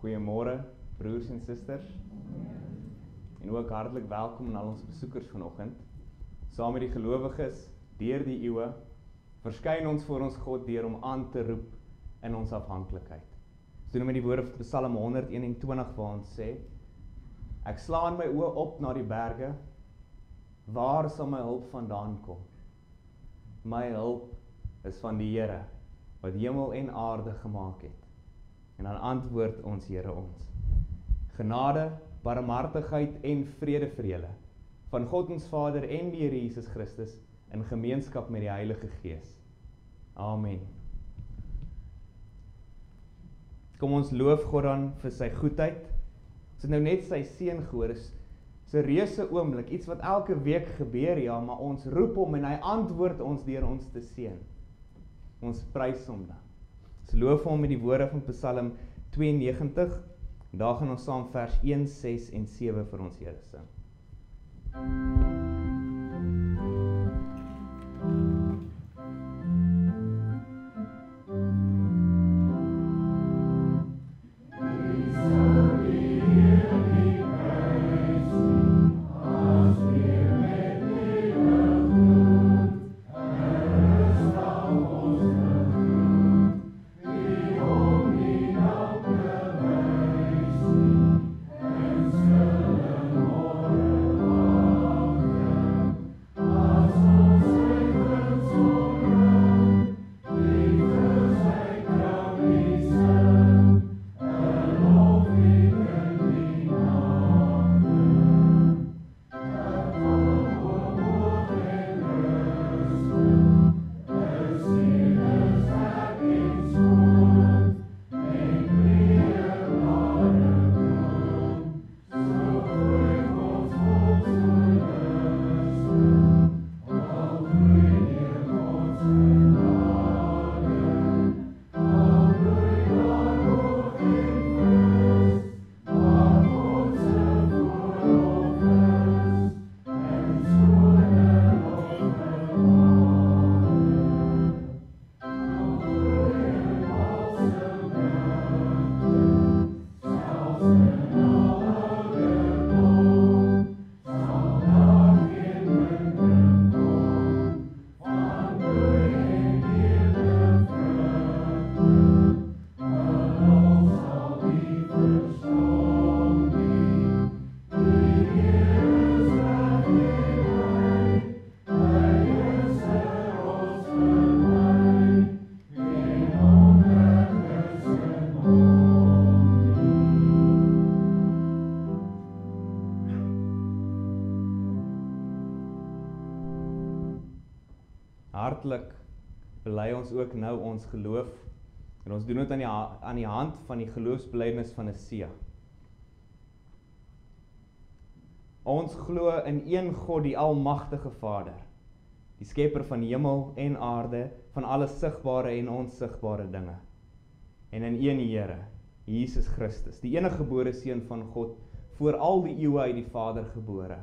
Goeiemôre broers en susters. En ook hartlik welkom aan al ons besoekers vanoggend. Saam met die gelowiges deur die eeue verskyn ons voor ons God deur om aan te roep in ons afhanklikheid. Ons doen met die woorde van Psalm 121 waar ons sê: Ek slaan my oë op na die berge, waar sal my hulp vandaan kom? My hulp is van die Here, wat hemel en aarde gemaak het. En dan antwoord ons Here ons: genade, barmhartigheid en vrede vir julle, van God ons Vader en die Here Jesus Christus, in gemeenskap met die Heilige Gees. Amen. Kom ons loof God dan vir sy goedheid. Ons het nou net sy seën gehoor, is 'n reuse oomblik, iets wat elke week gebeur, ja, maar ons roep hom en hy antwoord ons deur ons te seën. Ons prys hom dan. Ons loof hom met die woorde van Psalm 92, en daar gaan ons saam vers 1, 6 en 7 vir ons Here sing. Hartlik bely ons ook nou ons geloof, en ons doen dit aan die hand van die geloofsbelijdenis van Nicea. Ons glo in een God, die almagtige Vader, die skepper van hemel en aarde, van alle sigbare en onsigbare dinge, en in een Here, Jesus Christus, die enige gebore seun van God, voor al die eeue uit die Vader gebore.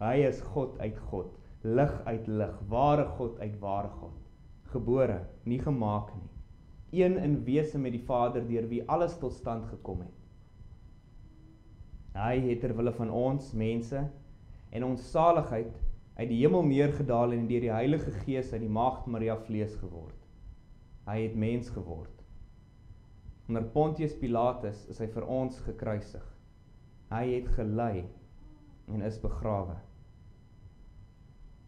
Hy is God uit God, lig uit lig, ware God uit ware God, gebore, nie gemaak nie, een in wese met die Vader, deur wie alles tot stand gekom het. Hy het ter wille van ons mense en ons saligheid uit die hemel neergedaal en deur die Heilige Gees uit die Maagd Maria vlees geword. Hy het mens geword. Onder Pontius Pilatus is hy vir ons gekruisig. Hy het gelei en is begrawe.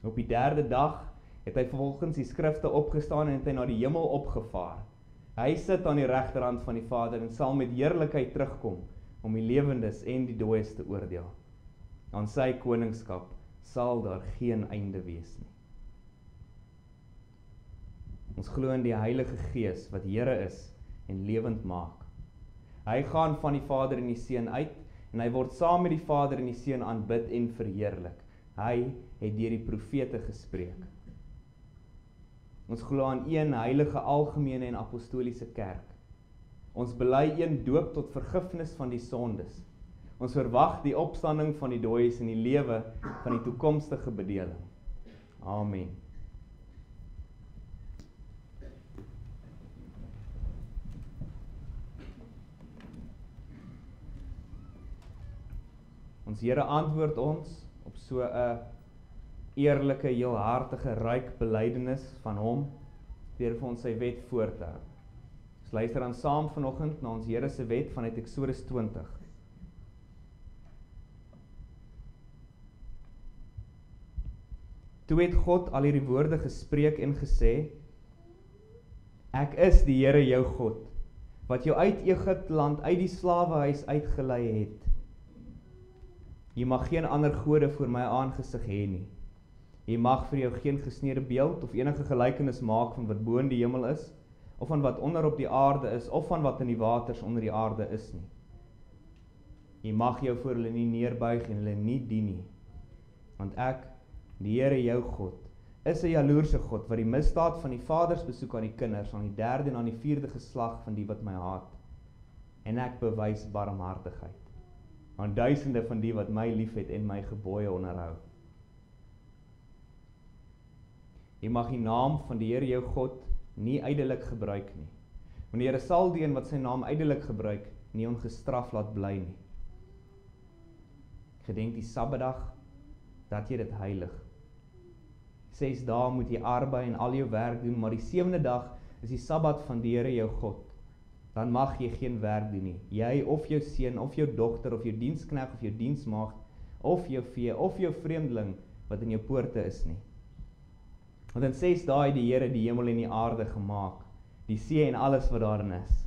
Op die 3de dag het hy volgens die skrifte opgestaan en het hy na die hemel opgevaar. Hy sit aan die regterhand van die Vader en sal met heerlikheid terugkom om die lewendes en die dooies te oordeel. Aan sy koningskap sal daar geen einde wees nie. Ons glo in die Heilige Gees wat Here is en lewend maak. Hy gaan van die Vader en die Seun uit en hy word saam met die Vader en die Seun aanbid en verheerlik. Hy het deur die profete gespreek. Ons glo aan een heilige, algemene en apostoliese kerk. Ons bely een doop tot vergifnis van die sondes. Ons verwag die opstanding van die dooies en die lewe van die toekomstige bedeling. Amen. Ons Here antwoord ons op so 'n eerlike, heelhartige, ryk belydenis van hom, deur vir ons sy wet voor te hou. Ons luister dan saam vanoggend na ons Here se wet vanuit Eksodus 20. Toe het God al hierdie woorde gespreek en gesê, ek is die Here jou God, wat jou uit Egipteland, uit die slawehuis uitgelei het. Jy mag geen ander gode voor my aangesig hê nie. Jy mag vir jou geen gesneede beeld of enige gelykenis maak van wat bo in die hemel is, of van wat onder op die aarde is, of van wat in die waters onder die aarde is nie. Jy mag jou voor hulle nie neerbuig en hulle nie dien nie. Want ek, die Here jou God, is 'n jaloerse God, wat die misdaad van die vaders besoek aan die kinders, aan die 3de en aan die 4de geslag van die wat my haat. En ek bewys barmhartigheid aan duisende van die wat my liefhet en my gebooie onderhou. Jy mag die naam van die Here jou God nie ydelik gebruik nie. Want die Here sal die een wat sy naam ydelik gebruik, nie ongestraf laat bly nie. Gedenk die Sabbatdag, dat jy dit heilig. 6 dae moet jy arbei en al jou werk doen, maar die 7de dag is die Sabbat van die Here jou God. Dan mag jy geen werk doen nie. Jy of jou seun, of jou dogter, of jou diensknegt, of jou diensmaagd, of jou vee, of jou vreemdeling, wat in jou poorte is nie. Want in 6 dae het die Here die hemel en die aarde gemaak, die see en alles wat daarin is.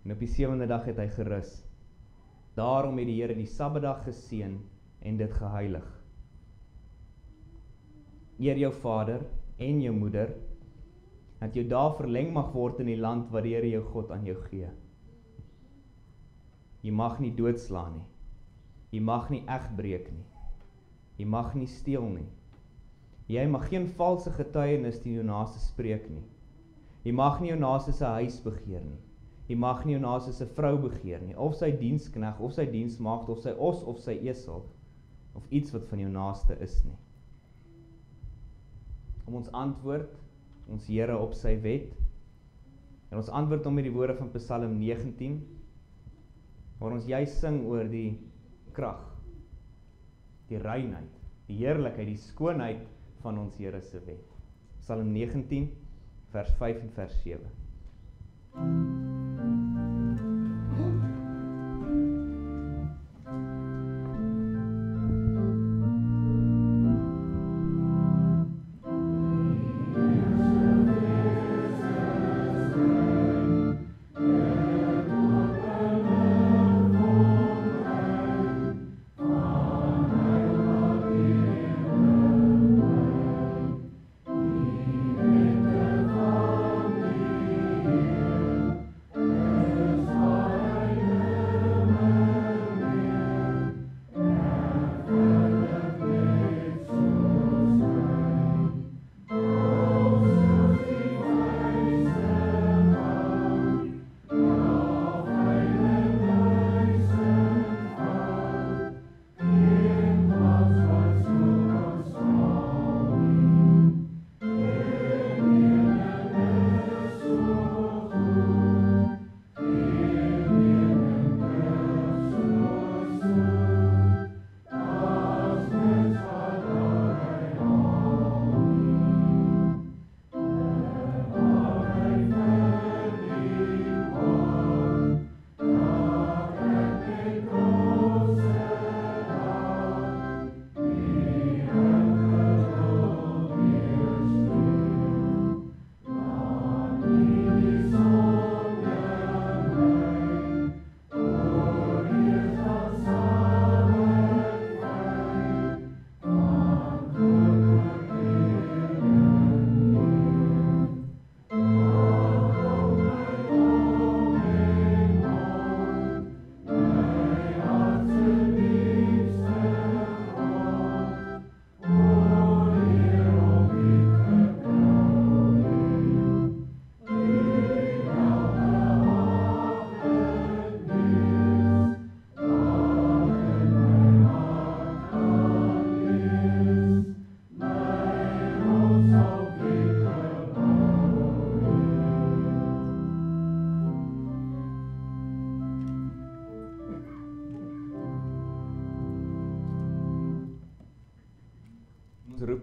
En op die 7de dag het hy gerus. Daarom het die Here die Sabbatdag geseën en dit geheilig. Eer jou vader en jou moeder, dat jou dae verleng mag word in die land wat die Here jou God aan jou gee. Jy mag nie doodslaan nie. Jy mag nie egbreek nie. Jy mag nie steel nie. Jy mag geen valse getuienis teen jou naaste spreek nie. Jy mag nie jou naaste se huis begeer nie. Jy mag nie jou naaste se vrou begeer nie, of sy diensknegt, of sy diensmaagd, of sy os, of sy esel, of iets wat van jou naaste is nie. Om ons antwoord, ons Here op sy wet, en ons antwoord om met die woorde van Psalm 19, waar ons juist sing oor die krag, die reinheid, die heerlikheid, die skoonheid van ons Here se wet. Psalm 19, vers 5 en vers 7.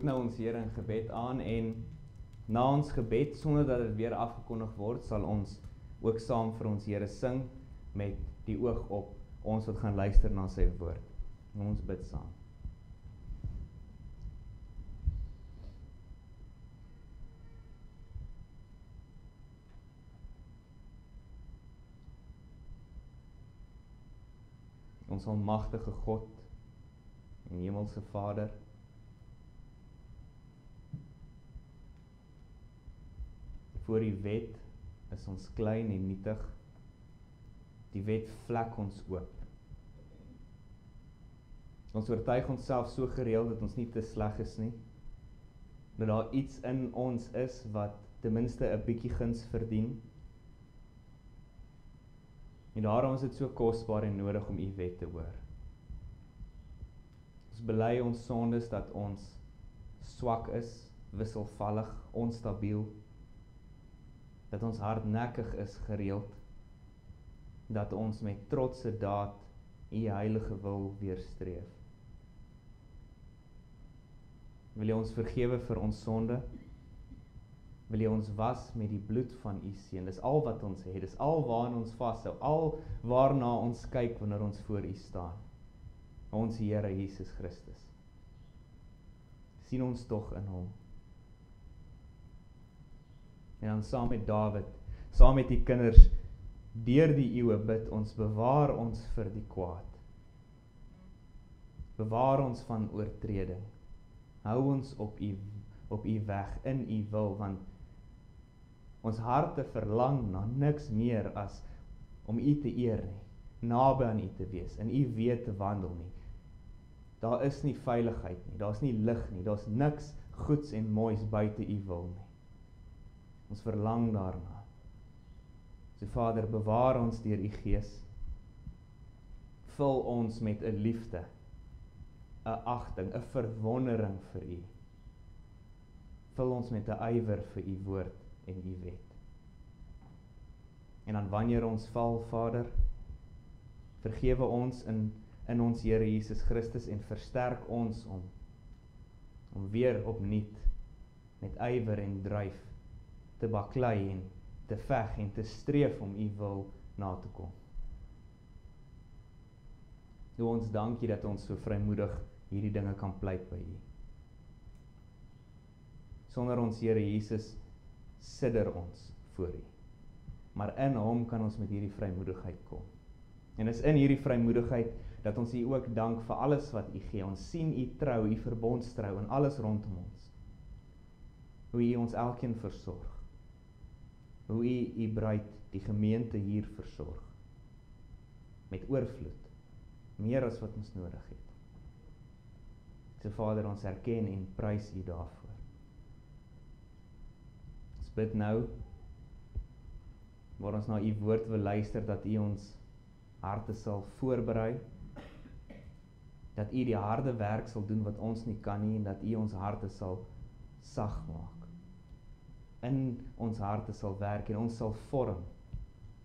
nou ons Here in gebed aan en na ons gebed, sonder dat dit weer afgekondig word, sal ons ook saam vir ons Here sing met die oog op ons wat gaan luister na sy woord. Ons bid saam. Ons almagtige God en hemelse Vader, voor die wet is ons klein en nietig. Die wet vlek ons oop. Ons oortuig onsself so gereeld dat ons nie te sleg is nie. Dat daar iets in ons is wat ten minste 'n bietjie guns verdien. En daarom is dit so kosbaar en nodig om u wet te hoor. Ons bely ons sondes dat ons swak is, wisselvallig, onstabiel, dat ons hardnekkig is gereeld, dat ons met trotse daad u heilige wil weerstreef. Wil jy ons vergewe vir ons sonde? Wil jy ons was met die bloed van u seun? Dis al wat ons het, dis al waarna ons vashou, al waarna ons kyk wanneer ons voor u staan. Ons Here Jesus Christus. Sien ons tog in hom. En dan saam met Dawid, saam met die kinders, deur die eeue bid ons, bewaar ons vir die kwaad. Bewaar ons van oortreding. Hou ons op u weg, in u wil, want ons harte verlang na niks meer as om u te eer nie, naby aan u te wees, in u weë te wandel nie. Daar is nie veiligheid nie, daar is nie lig nie, daar is niks goeds en moois buite u wil nie. Ons verlang daarna. So Vader, bewaar ons deur u Gees. Vul ons met 'n liefde, 'n agting, 'n verwondering vir u. Vul ons met 'n ywer vir u woord en u wet. En dan wanneer ons val, Vader, vergewe ons in ons Here Jesus Christus en versterk ons om weer opnuut met ywer en dryf te baklei en te veg en te streef om u wil na te kom. Doe ons dankie dat ons so vrymoedig hierdie dinge kan pleit by u. Sonder ons Here Jesus sidder ons voor u. Maar in hom kan ons met hierdie vrymoedigheid kom. En is in hierdie vrymoedigheid dat ons u ook dank vir alles wat u gee. Ons sien u trou, u verbondstrou en alles rondom ons. Hoe u ons elkeen versorg. Hoe u bruid, die gemeente hier versorg. Met oorvloed. Meer as wat ons nodig het. So Vader, ons erken en prys u daarvoor. Ons bid nou, waar ons na u woord wil luister, dat u ons harte sal voorberei, dat u die harde werk sal doen wat ons nie kan nie, en dat u ons harte sal sag maak. In ons harte sal werk en ons sal vorm.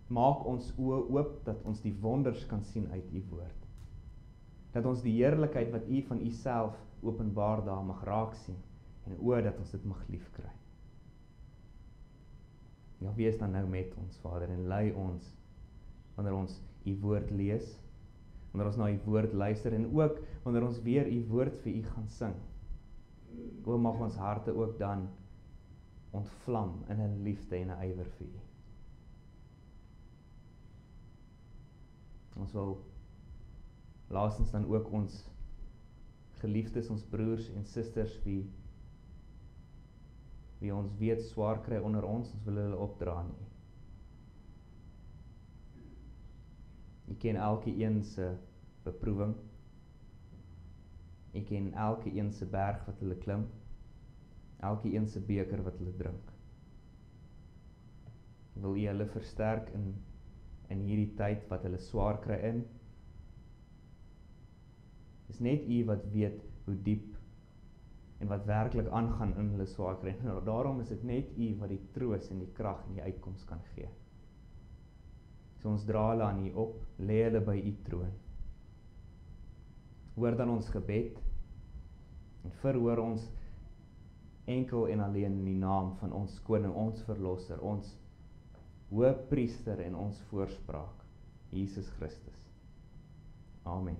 Maak ons oë oop, dat ons die wonders kan sien uit u woord. Dat ons die heerlikheid wat u van u self openbaar daar mag raak sien, en dat ons dit mag lief kry. Ja, wees dan nou met ons, Vader, en lei ons, wanneer ons u woord lees, wanneer ons na u woord luister, en ook wanneer ons weer u woord vir u gaan sing. O, mag ons harte ook dan ontvlam in 'n liefde en 'n ywer vir u. Ons wil laastens dan ook ons geliefdes, ons broers en susters, wie ons weet swaar kry onder ons wil hulle opdra nie. U ken elke een se beproewing. U ken elke een se berg wat hulle klim. Elke een se beker wat hulle drink. Wil u hulle versterk in hierdie tyd wat hulle swaar kry in? Dis net u wat weet hoe diep en wat werklik aangaan in hulle swaar kry. En daarom is dit net u wat die troos en die krag en die uitkoms kan gee. So ons dra hulle aan u op, lê hulle by u troon. Hoor dan ons gebed en verhoor ons enkel en alleen in die naam van ons koning, ons verlosser, ons hoëpriester en ons voorspraak, Jesus Christus. Amen.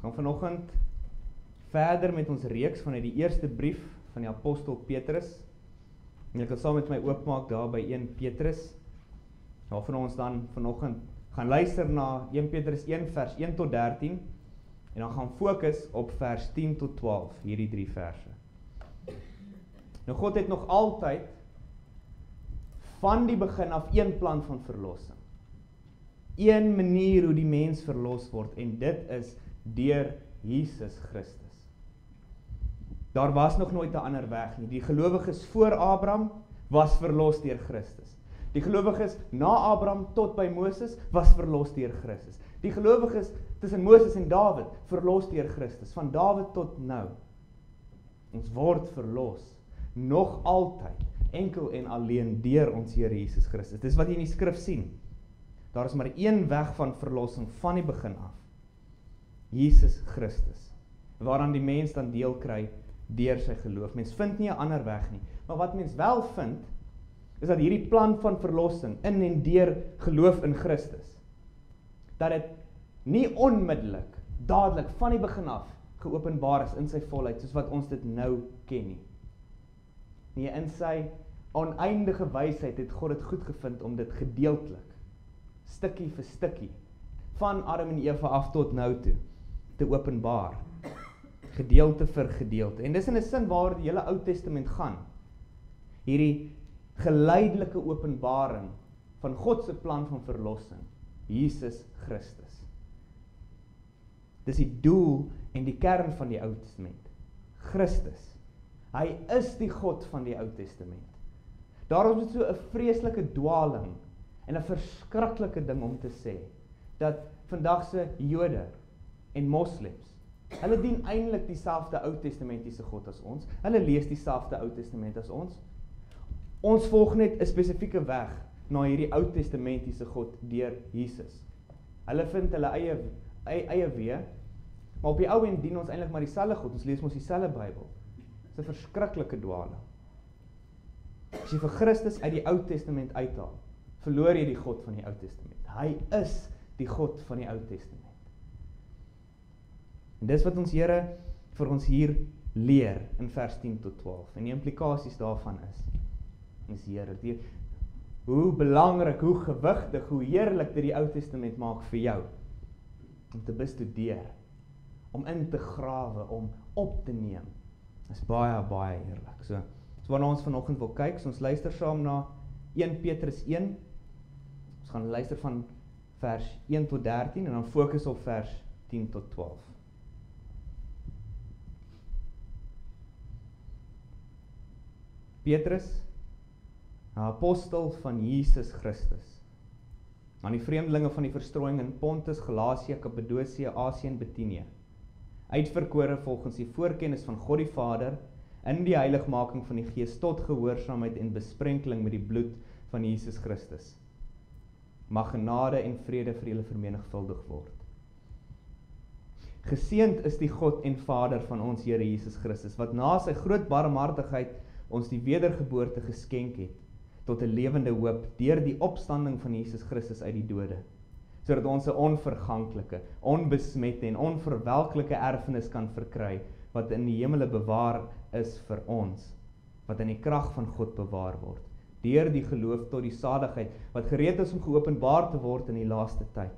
Ons gaan vanoggend verder met ons reeks vanuit die eerste brief van die apostel Petrus. En jy kan saam met my oopmaak daar by 1 Petrus, waarvan ons dan vanoggend gaan luister na 1 Petrus 1 vers 1 tot 13, en dan gaan fokus op vers 10 tot 12, hierdie 3 verse. Nou God het nog altyd van die begin af een plan van verlossing. Een manier hoe die mens verlos word, en dit is deur Jesus Christus. Daar was nog nooit 'n ander weg nie. Die gelowiges voor Abraham was verlos deur Christus. Die gelowiges na Abraham tot by Moses was verlos deur Christus. Die gelowiges tussen Moses en Dawid verlos deur Christus, van Dawid tot nou. Ons word verlos nog altyd enkel en alleen deur ons Here Jesus Christus. Dis wat jy in die skrif sien. Daar is maar een weg van verlossing van die begin af. Jesus Christus, waaraan die mens dan deel kry deur sy geloof. Mens vind nie 'n ander weg nie. Maar wat mens wel vind, is dat hierdie plan van verlossing in en deur geloof in Christus, dat dit nie onmiddellik, dadelik, van die begin af, geopenbaar is in sy volheid, soos wat ons dit nou ken nie. Nee, in sy oneindige wysheid het God dit goed gevind om dit gedeeltelik, stukkie vir stukkie, van Adam en Eva af tot nou toe, te openbaar, gedeelte vir gedeelte. En dis in 'n sin waar die hele Ou Testament gaan. Hierdie geleidelike openbaring van God se plan van verlossing, Jesus Christus. Dis die doel en die kern van die Ou Testament. Christus. Hy is die God van die Ou Testament. Daarom is dit so 'n vreeslike dwaling en 'n verskriklike ding om te sê, dat vandag se Jode en moslems, hulle dien eintlik dieselfde Ou Testamentiese God as ons. Hulle lees dieselfde Ou Testament as ons. Ons volg net 'n spesifieke weg na hierdie Ou Testamentiese God deur Jesus. Hulle vind hulle eie weë, maar op die ou end dien ons eintlik maar dieselfde God. Ons lees mos dieselfde Bybel. Dis 'n verskriklike dwaling. As jy vir Christus uit die Ou Testament uithaal, verloor jy die God van die Ou Testament. Hy is die God van die Ou Testament. En dis wat ons Here vir ons hier leer in vers 10 tot 12. En die implikasies daarvan is heerlik. Hoe belangrik, hoe gewigtig, hoe heerlik dit die Ou Testament maak vir jou om te bestudeer, om in te grawe, om op te neem. Dit is baie, baie heerlik. So waarna ons vanoggend wil kyk, so ons luister saam na 1 Petrus 1. Ons gaan luister van vers 1 tot 13 en dan fokus op vers 10 tot 12. Petrus, 'n apostel van Jesus Christus, aan die vreemdelinge van die verstrooiing in Pontus, Galasië, Kappadosie, Asië en Bitinië, uitverkore volgens die voorkennis van God die Vader, in die heiligmaking van die Gees tot gehoorsaamheid en besprenkeling met die bloed van Jesus Christus. Mag genade en vrede vir julle vermenigvuldig word. Geseënd is die God en Vader van ons Here Jesus Christus, wat na sy groot barmhartigheid ons die wedergeboorte geskenk het, tot 'n lewende hoop, deur die opstanding van Jesus Christus uit die dode, sodat ons 'n onverganklike, onbesmette en onverwelklike erfenis kan verkry, wat in die hemele bewaar is vir ons, wat in die krag van God bewaar word, deur die geloof tot die saligheid, wat gereed is om geopenbaar te word in die laaste tyd.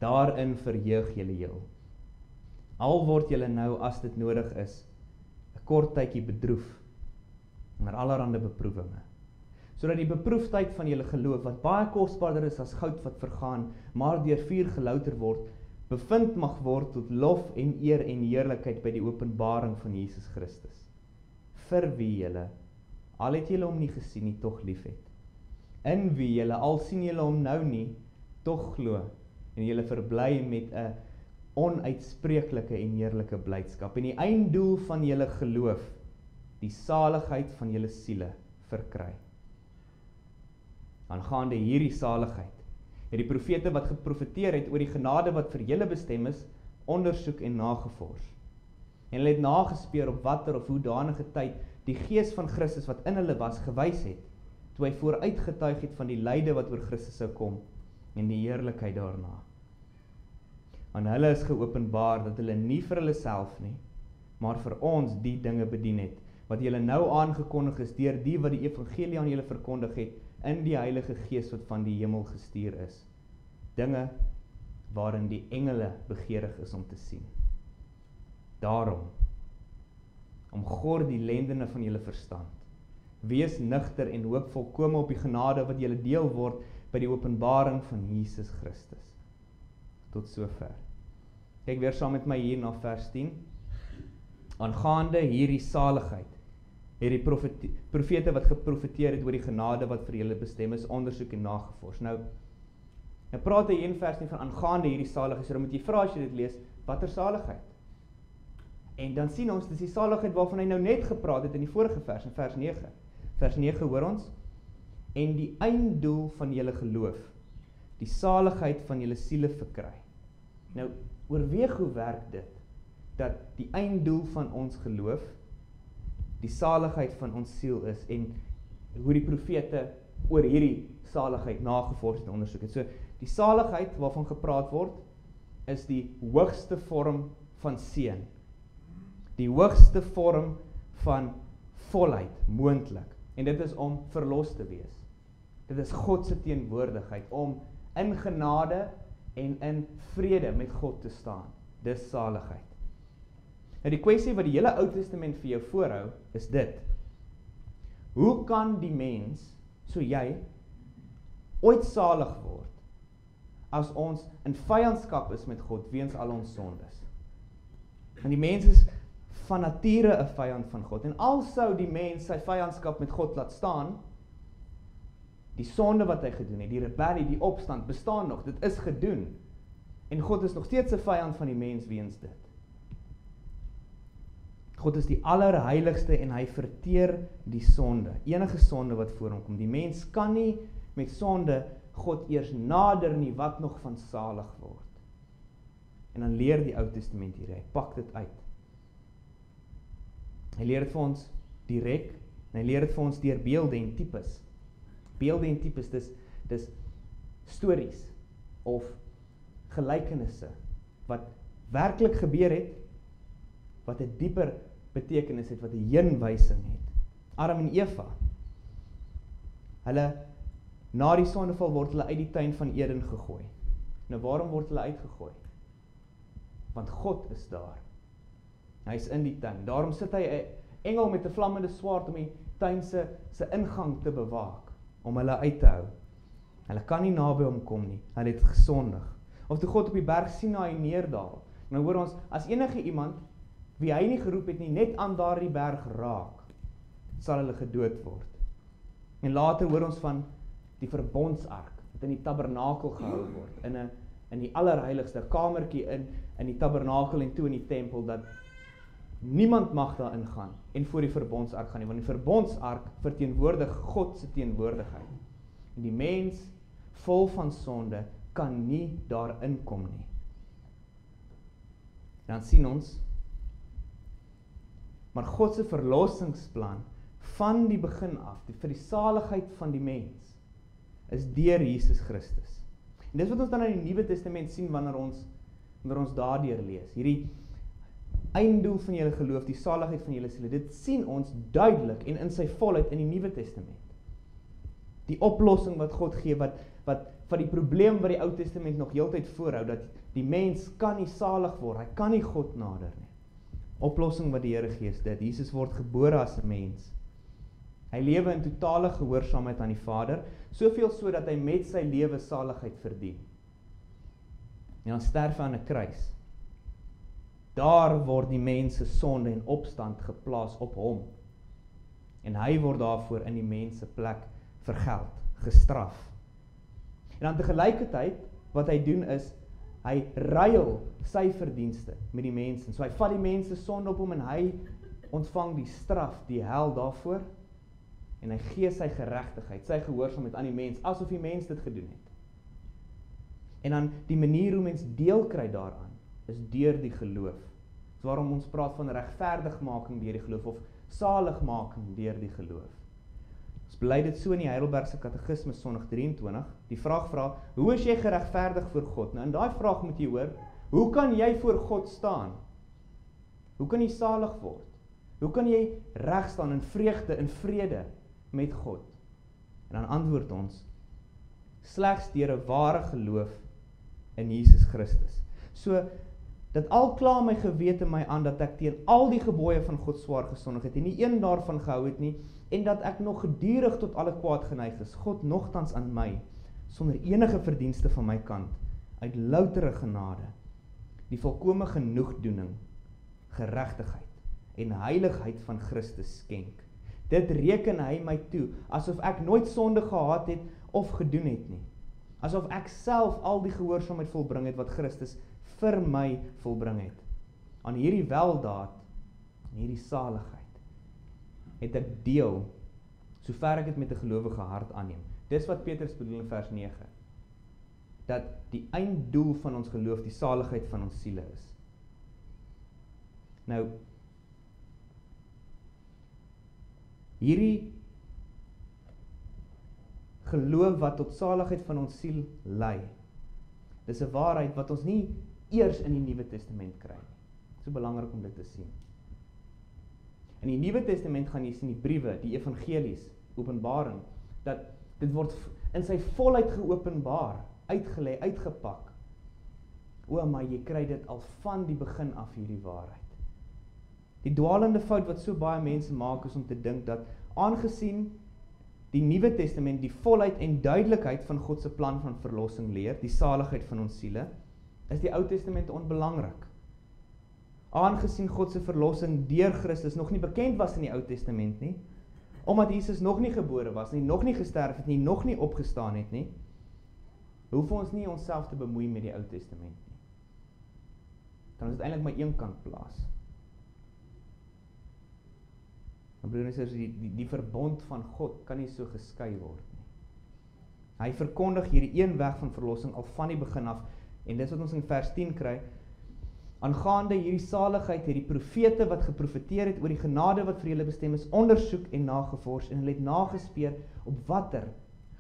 Daarin verheug julle heel. Al word julle nou, as dit nodig is, 'n kort tydjie bedroef, onder allerhande beproewinge, sodat die beproefdheid van julle geloof, wat baie kosbaarder is as goud wat vergaan, maar deur vuur gelouter word, bevind mag word tot lof en eer en heerlikheid by die openbaring van Jesus Christus, vir wie julle, al het julle hom nie gesien nie, tog lief het, in wie julle, al sien julle hom nou nie, tog glo, en julle verbly met 'n onuitspreeklike en heerlike blydskap, en die einddoel van julle geloof, die saligheid van julle siele verkry. Aangaande hierdie saligheid, het die profete wat geprofeteer het oor die genade wat vir julle bestem is, ondersoek en nagevors. En hulle het nagespeur op watter of hoedanige tyd die gees van Christus wat in hulle was, gewys het, toe hy vooruitgetuig het van die lyde wat oor Christus sou kom, en die heerlikheid daarna. Aan hulle is geopenbaar dat hulle nie vir hulle self nie, maar vir ons die dinge bedien het, wat julle nou aangekondig is deur die wat die evangelie aan julle verkondig het, in die Heilige Gees wat van die hemel gestuur is. Dinge waarin die engele begeerig is om te sien. Daarom, omgord die lendene van julle verstand, wees nugter en hoop volkome op die genade wat julle deel word by die openbaring van Jesus Christus. Tot sover. Kyk weer saam met my hier na vers 10. Aangaande hierdie saligheid, het die profete wat geprofeteer het oor die genade wat vir julle bestem is, ondersoek en nagevors. Nou praat hy in vers 10 van aangaande hierdie saligheid, so dan moet jy vra as jy dit lees, watter saligheid? En dan sien ons, dis die saligheid waarvan hy nou net gepraat het in die vorige vers, in vers 9. Vers 9 hoor ons, en die einddoel van julle geloof, die saligheid van julle siele verkry. Nou, oorweeg hoe werk dit, dat die einddoel van ons geloof, die saligheid van ons siel is, en hoe die profete oor hierdie saligheid nagevors en ondersoek het. So, die saligheid waarvan gepraat word, is die hoogste vorm van seën. Die hoogste vorm van volheid, moontlik. En dit is om verlos te wees. Dit is God se teenwoordigheid, om in genade en in vrede met God te staan. Dis saligheid. Nou die kwessie wat die hele Ou Testament vir jou voorhou, is dit. Hoe kan die mens, so jy, ooit salig word, as ons in vyandskap is met God, weens al ons sondes? En die mens is van nature 'n vyand van God, en al sou die mens sy vyandskap met God laat staan, die sonde wat hy gedoen het, die rebellie, die opstand, bestaan nog, dit is gedoen, en God is nog steeds 'n vyand van die mens weens dit. God is die allerheiligste en hy verteer die sonde, enige sonde wat voor hom kom. Die mens kan nie met sonde God eers nader nie, wat nog van salig word. En dan leer die Ou Testament hier, hy pak dit uit. Hy leer dit vir ons direk, en hy leer dit vir ons deur beelde en tipes. Beelde en tipes, dis stories, of gelykenisse, wat werklik gebeur het, wat 'n dieper betekenis het, wat 'n heenwysing het. Adam en Eva, hulle, na die sondeval word hulle uit die tuin van Eden gegooi. Nou waarom word hulle uitgegooi? Want God is daar. Hy is in die tuin. Daarom sit hy 'n engel met 'n vlammende swaard om die tuin se ingang te bewaak, om hulle uit te hou. Hulle kan nie naby hom kom nie, hulle het gesondig. Of toe God op die berg Sinaï neerdaal, nou hoor ons, as enige iemand, wie hy nie geroep het nie, net aan daardie berg raak, sal hulle gedood word. En later hoor ons van die verbondsark, wat in die tabernakel gehou word, in die allerheiligste kamertjie in die tabernakel en toe in die tempel, dat niemand mag daar ingaan en voor die verbondsark gaan nie, want die verbondsark verteenwoordig God se teenwoordigheid. En die mens, vol van sonde, kan nie daar inkom nie. En dan sien ons, maar God se verlossingsplan van die begin af, vir die saligheid van die mens, is deur Jesus Christus. En dis wat ons dan in die Nuwe Testament sien wanneer ons daardeur lees. Hierdie einddoel van julle geloof, die saligheid van julle siele, dit sien ons duidelik en in sy volheid in die Nuwe Testament. Die oplossing wat God gee, wat van die probleem wat die Ou Testament nog heeltyd voorhou, dat die mens kan nie salig word, hy kan nie God nader nie. Oplossing wat die Here gee is dit, Jesus word gebore as 'n mens. Hy lewe in totale gehoorsaamheid aan die Vader, soveel so dat hy met sy lewe saligheid verdien. En dan sterf hy aan 'n kruis. Daar word die mens se sonde en opstand geplaas op hom. En hy word daarvoor in die mens se plek vergeld, gestraf. En dan tegelijkertyd, wat hy doen is, hy ruil sy verdienste met die mense. So hy vat die mense sonde op hom en hy ontvang die straf, die hel daarvoor. En hy gee sy geregtigheid, sy gehoorsaamheid aan die mens, asof die mens dit gedoen het. En dan die manier hoe mens deel kry daaraan, is deur die geloof. So waarom ons praat van regverdigmaking deur die geloof, of saligmaking deur die geloof. Ons bely dit so in die Heidelbergse Katekismes Sondag 23, die vraag vra, hoe is jy geregverdig voor God? Nou in daai vraag moet jy hoor, hoe kan jy voor God staan? Hoe kan jy salig word? Hoe kan jy reg staan in vreugde, in vrede met God? En dan antwoord ons, slegs deur 'n ware geloof in Jesus Christus. So, dat al kla my gewete my aan, dat ek teen al die gebooie van God swaar gesondig het, en nie een daarvan gehou het nie, en dat ek nog gedurig tot alle kwaad geneig is, God nogtans aan my, sonder enige verdienste van my kant, uit loutere genade, die volkome genoegdoening, geregtigheid en heiligheid van Christus skenk. Dit reken hy my toe, asof ek nooit sonde gehad het of gedoen het nie. Asof ek self al die gehoorsaamheid volbring het wat Christus vir my volbring het. Aan hierdie weldaad, en hierdie saligheid, het ek deel, sover ek het met 'n gelowige hart aanneem. Dis wat Petrus bedoel in vers 9. Dat die einddoel van ons geloof die saligheid van ons siele is. Nou, hierdie geloof wat tot saligheid van ons siel lei, dis 'n waarheid wat ons nie eers in die Nuwe Testament kry nie. So belangrik om dit te sien. In die Nuwe Testament gaan jy sien die briewe, die evangelies, openbaring, dat dit word in sy volheid geopenbaar, uitgelê, uitgepak. Maar jy kry dit al van die begin af hierdie waarheid. Die dwalende fout wat so baie mense maak is om te dink dat aangesien die Nuwe Testament die volheid en duidelikheid van God se plan van verlossing leer, die saligheid van ons siele, is die Ou Testament onbelangrik. Aangesien God se verlossing deur Christus nog nie bekend was in die Ou Testament nie, omdat Jesus nog nie gebore was nie, nog nie gesterf het nie, nog nie opgestaan het nie, hoef ons nie onsself te bemoei met die Ou Testament nie. Dan is dit eintlik maar een kant plaas. En broers en susters, die verbond van God kan nie so geskei word nie. Hy verkondig hierdie een weg van verlossing al van die begin af, en dis wat ons in vers 10 kry, aangaande hierdie saligheid het die profete wat geprofeteer het oor die genade wat vir julle bestem is, ondersoek en nagevors, en hulle het nagespeur op watter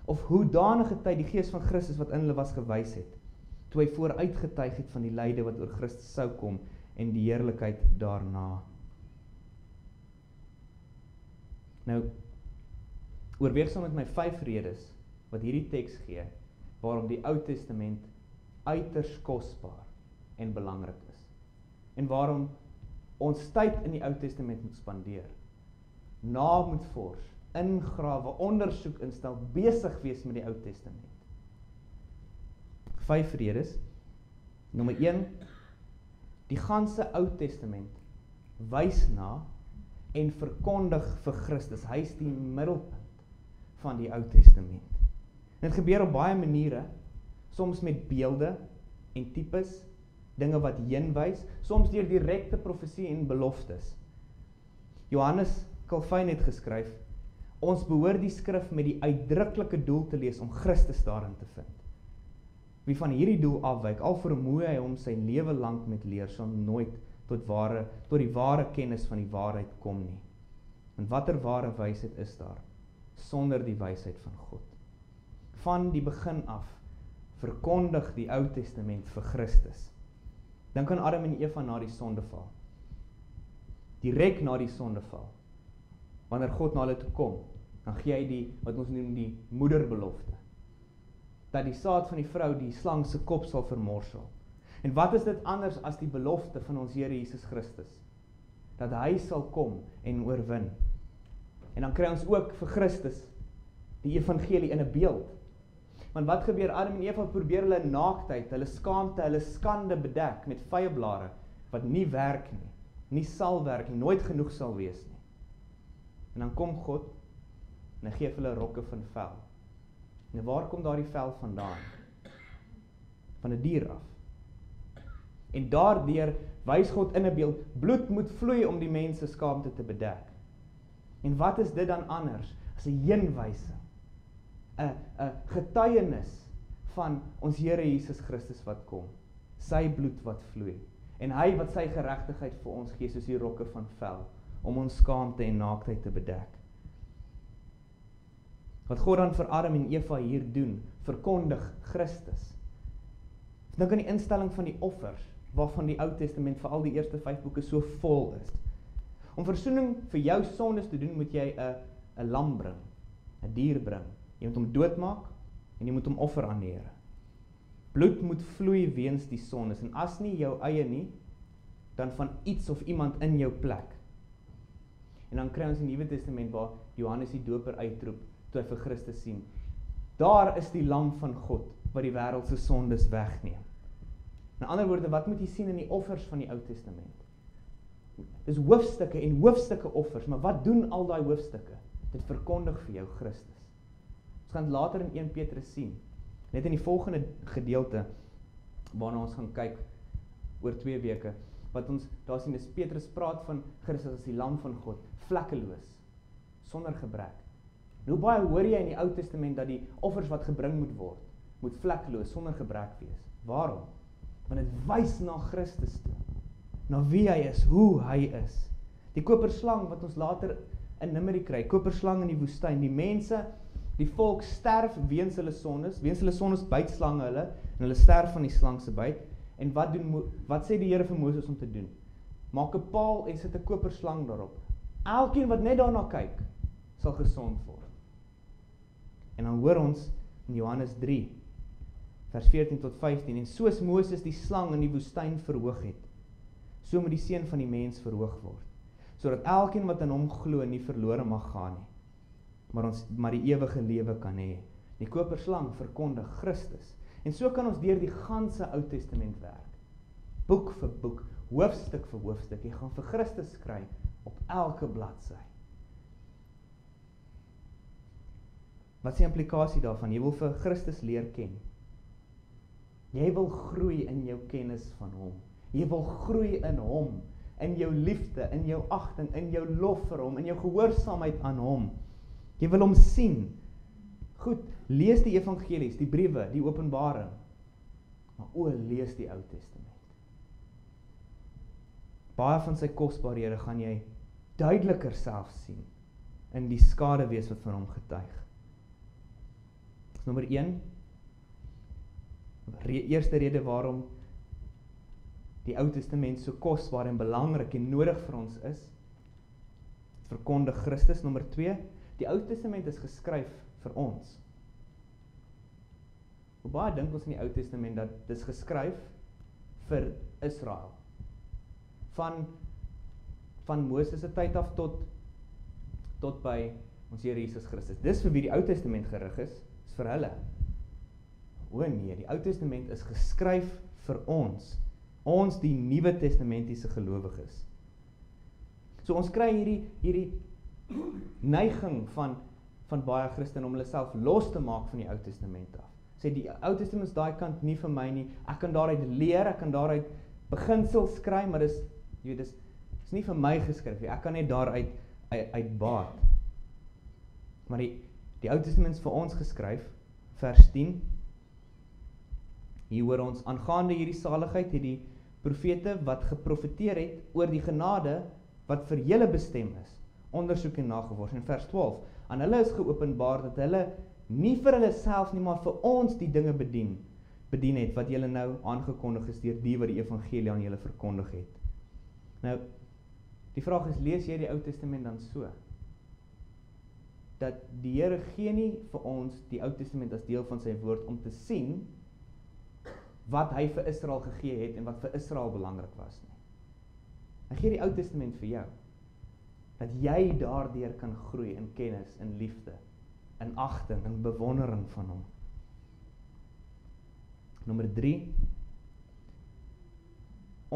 of hoedanige tyd die gees van Christus wat in hulle was gewys het, toe hy vooruitgetuig het van die lyde wat oor Christus sou kom en die heerlikheid daarna. Nou, oorweeg saam met my 5 redes wat hierdie teks gee, waarom die Ou Testament uiters kosbaar en belangrik is. En waarom ons tyd in die Ou Testament moet spandeer, moet vors, ingrawe, ondersoek instel, besig wees met die Ou Testament. 5 redes. Nommer 1, die ganse Ou Testament wys na en verkondig vir Christus. Hy is die middelpunt van die Ou Testament. En dit gebeur op baie maniere, soms met beelde en tipes, dinge wat heenwys, soms deur direkte profesie en beloftes. Johannes Calvin het geskryf, ons behoort die skrif met die uitdruklike doel te lees om Christus daarin te vind. Wie van hierdie doel afwyk, al vermoei hy hom sy lewe lank met leer, sal nooit tot die ware kennis van die waarheid kom nie. En watter ware wysheid is daar, sonder die wysheid van God? Van die begin af, verkondig die Ou Testament vir Christus. Dink aan Adam en Eva na die sondeval. Direk na die sondeval, wanneer God na hulle toe kom, dan gee hy die, wat ons noem die moederbelofte, dat die saad van die vrou die slang se kop sal vermorsel. En wat is dit anders as die belofte van ons Here Jesus Christus? Dat hy sal kom en oorwin. En dan kry ons ook vir Christus die evangelie in 'n beeld. Want wat gebeur? Adam en Eva probeer hulle naaktheid, hulle skaamte, hulle skande bedek met vyeblare, wat nie werk nie, nie sal werk nie, nooit genoeg sal wees nie. En dan kom God, en hy gee vir hulle rokke van vel. En waar kom daardie vel vandaan? Van 'n dier af. En daardeur wys God in 'n beeld, bloed moet vloei om die mens se skaamte te bedek. En wat is dit dan anders as 'n heenwysing, 'n getuienis van ons Here Jesus Christus wat kom, sy bloed wat vloei, en hy wat sy geregtigheid vir ons gee, soos die rokke van vel, om ons skaamte en naaktheid te bedek. Wat God dan vir Adam en Eva hier doen, verkondig Christus. Dink aan die instelling van die offers, waarvan die Ou Testament, veral die eerste 5 boeke, so vol is. Om versoening vir jou sondes te doen, moet jy 'n lam bring, 'n dier bring. Jy moet hom doodmaak, en jy moet hom offer aan die Here. Bloed moet vloei weens die sondes, en as nie jou eie nie, dan van iets of iemand in jou plek. En dan kry ons in die Nuwe Testament, waar Johannes die Doper uitroep, toe hy vir Christus sien, daar is die lam van God, wat die wêreld se sondes wegneem. In ander woorde, wat moet jy sien in die offers van die Ou Testament? Dis hoofstukke en hoofstukke offers, maar wat doen al daai hoofstukke? Dit verkondig vir jou Christus. Ons gaan later in 1 Petrus sien, net in die volgende gedeelte, waarna ons gaan kyk, oor 2 weke, wat ons daar sien is, Petrus praat van Christus as die lam van God, vlekkeloos, sonder gebrek. Hoe baie hoor jy in die Ou Testament, dat die offers wat gebring moet word, moet vlekkeloos, sonder gebrek wees. Waarom? Want dit wys na Christus toe, na wie hy is, hoe hy is. Die koperslang wat ons later in Numeri kry, koperslang in die woestyn, die mense, die volk sterf weens hulle sondes byt slange hulle, en hulle sterf van die slang se byt, en wat sê die Here vir Moses om te doen? Maak 'n paal en sit 'n koperslang daarop. Elkeen wat net daarna kyk, sal gesond word. En dan hoor ons in Johannes 3, vers 14 tot 15, en soos Moses die slang in die woestyn verhoog het, so moet die Seun van die mens verhoog word, sodat elkeen wat in hom glo nie verlore mag gaan nie, maar die ewige lewe kan hê. Die koperslang verkondig Christus. En so kan ons deur die ganse Ou Testament werk. Boek vir boek, hoofstuk vir hoofstuk. Jy gaan vir Christus kry op elke bladsy. Wat is die implikasie daarvan? Jy wil vir Christus leer ken. Jy wil groei in jou kennis van hom. Jy wil groei in hom, in jou liefde, in jou agting, in jou lof vir hom, in jou gehoorsaamheid aan hom. Jy wil hom sien. Goed, lees die evangelies, die briewe, die openbaring, maar lees die Ou Testament. Baie van sy kosbarehede gaan jy duideliker self sien in die skaduwees wat van hom getuig. Nommer 1, eerste rede waarom die Ou Testament so kosbaar en belangrik en nodig vir ons is, verkondig Christus. Nommer 2, die Ou Testament is geskryf vir ons. Hoe baie dink ons in die Ou Testament dat dit is geskryf vir Israel? Van Moses se tyd af tot by ons Here Jesus Christus. Dis vir wie die Ou Testament gerig is vir hulle. Nee, die Ou Testament is geskryf vir ons die Nuwe Testamentiese gelowiges. So ons kry hierdie neiging van baie Christene om hulle self los te maak van die Ou Testament af. Sê die Ou Testament is daai kant nie vir my nie. Ek kan daaruit leer, ek kan daaruit beginsels kry, maar dis nie vir my geskryf nie. Ek kan net daaruit uitbaat. Maar die Ou Testament is vir ons geskryf, vers 10. Hier hoor ons, aangaande hierdie saligheid het die profete wat geprofeteer het oor die genade wat vir julle bestem is, ondersoek en nagevors. In vers 12, aan hulle is geopenbaar dat hulle nie vir hulle self nie, maar vir ons die dinge bedien het, wat julle nou aangekondig is deur die wat die evangelie aan julle verkondig het. Nou, die vraag is, lees jy die Ou Testament dan so? Dat die Here gee nie vir ons die Ou Testament as deel van sy woord om te sien wat hy vir Israel gegee het en wat vir Israel belangrik was nie. Hy gee die Ou Testament vir jou, dat jy daardeur kan groei in kennis, in liefde, in agting, in bewondering van hom. Nommer 3,